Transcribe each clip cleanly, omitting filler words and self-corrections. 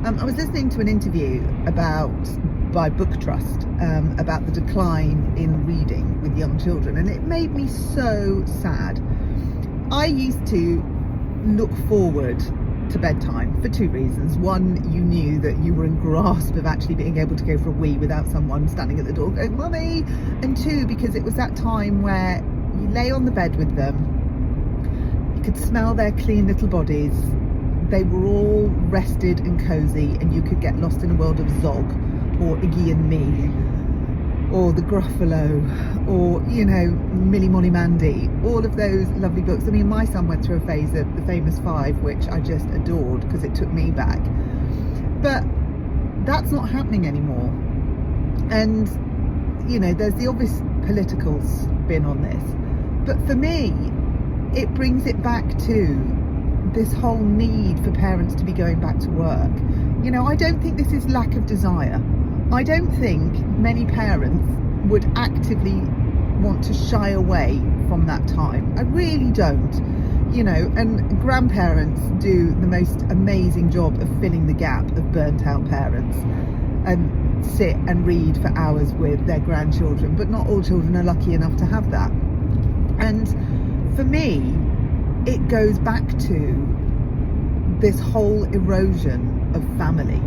I was listening to an interview by Booktrust about the decline in reading with young children, and it made me so sad. I used to look forward to bedtime for two reasons. One, you knew that you were in grasp of actually being able to go for a wee without someone standing at the door going, "Mummy!" And two, because it was that time where you lay on the bed with them, you could smell their clean little bodies, they were all rested and cozy, and you could get lost in a world of Zog or Iggy and Me or The Gruffalo or, Millie Molly Mandy, all of those lovely books. I mean, my son went through a phase of The Famous Five, which I just adored because it took me back. But that's not happening anymore. And, there's the obvious political spin on this. But for me, it brings it back to this whole need for parents to be going back to work. I don't think this is lack of desire. I don't think many parents would actively want to shy away from that time. I really don't. And grandparents do the most amazing job of filling the gap of burnt out parents and sit and read for hours with their grandchildren, but not all children are lucky enough to have that. And for me, it goes back to this whole erosion of family.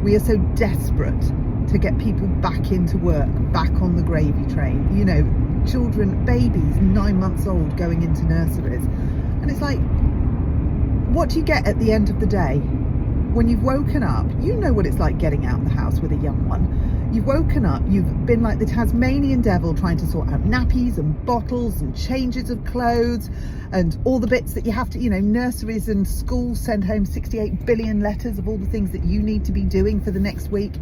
We are so desperate to get people back into work, back on the gravy train. Children, babies, 9 months old going into nurseries. And it's like, what do you get at the end of the day? When you've woken up, you know what it's like getting out of the house with a young one. You've woken up, you've been like the Tasmanian devil trying to sort out nappies and bottles and changes of clothes and all the bits that you have to, nurseries and schools send home 68 billion letters of all the things that you need to be doing for the next week.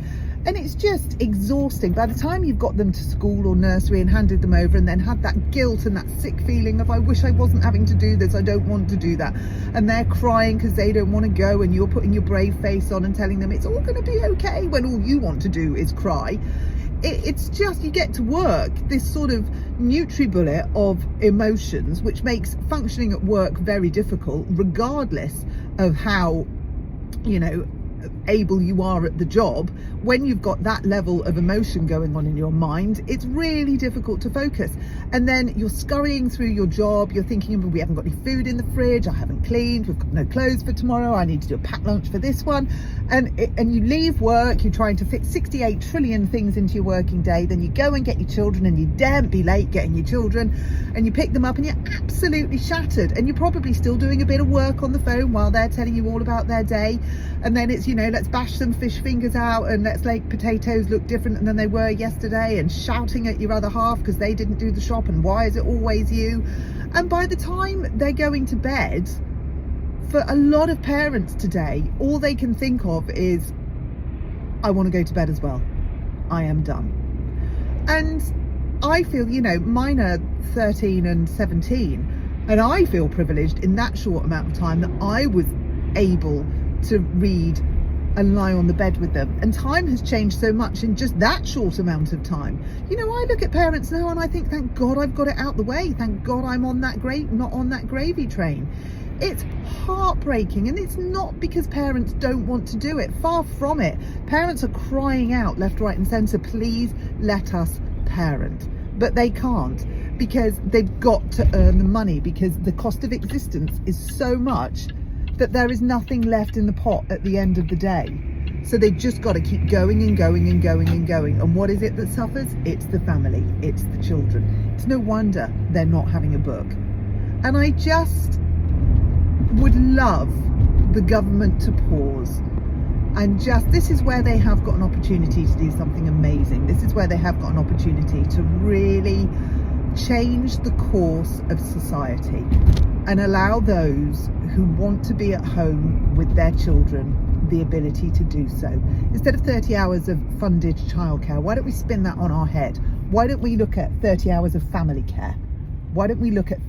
And it's just exhausting. By the time you've got them to school or nursery and handed them over and then had that guilt and that sick feeling of, I wish I wasn't having to do this, I don't want to do that. And they're crying because they don't want to go, and you're putting your brave face on and telling them it's all going to be okay when all you want to do is cry. It's just, you get to work this sort of NutriBullet of emotions, which makes functioning at work very difficult, regardless of how, able you are at the job. When you've got that level of emotion going on in your mind, it's really difficult to focus. And then you're scurrying through your job, you're thinking, we haven't got any food in the fridge, I haven't cleaned, we've got no clothes for tomorrow, I need to do a packed lunch for this one. And you leave work, you're trying to fit 68 trillion things into your working day, then you go and get your children, and you daren't be late getting your children, and you pick them up and you're absolutely shattered, and you're probably still doing a bit of work on the phone while they're telling you all about their day. And then it's, let's bash some fish fingers out and let's make potatoes look different than they were yesterday, and shouting at your other half because they didn't do the shop, and why is it always you? And by the time they're going to bed, for a lot of parents today, all they can think of is, I want to go to bed as well. I am done. And I feel, mine are 13 and 17, and I feel privileged in that short amount of time that I was able to read and lie on the bed with them. And time has changed so much in just that short amount of time. I look at parents now and I think, thank God I've got it out the way. Thank God I'm on that not on that gravy train. It's heartbreaking, and it's not because parents don't want to do it. Far from it. Parents are crying out left, right and centre, please let us parent. But they can't, because they've got to earn the money, because the cost of existence is so much that there is nothing left in the pot at the end of the day. So they've just got to keep going and going and going and going. And what is it that suffers? It's the family, it's the children. It's no wonder they're not having a book. And I just would love the government to pause and this is where they have got an opportunity to do something amazing. This is where they have got an opportunity to really change the course of society and allow those who want to be at home with their children the ability to do so. Instead of 30 hours of funded childcare, why don't we spin that on our head? Why don't we look at 30 hours of family care? Why don't we look at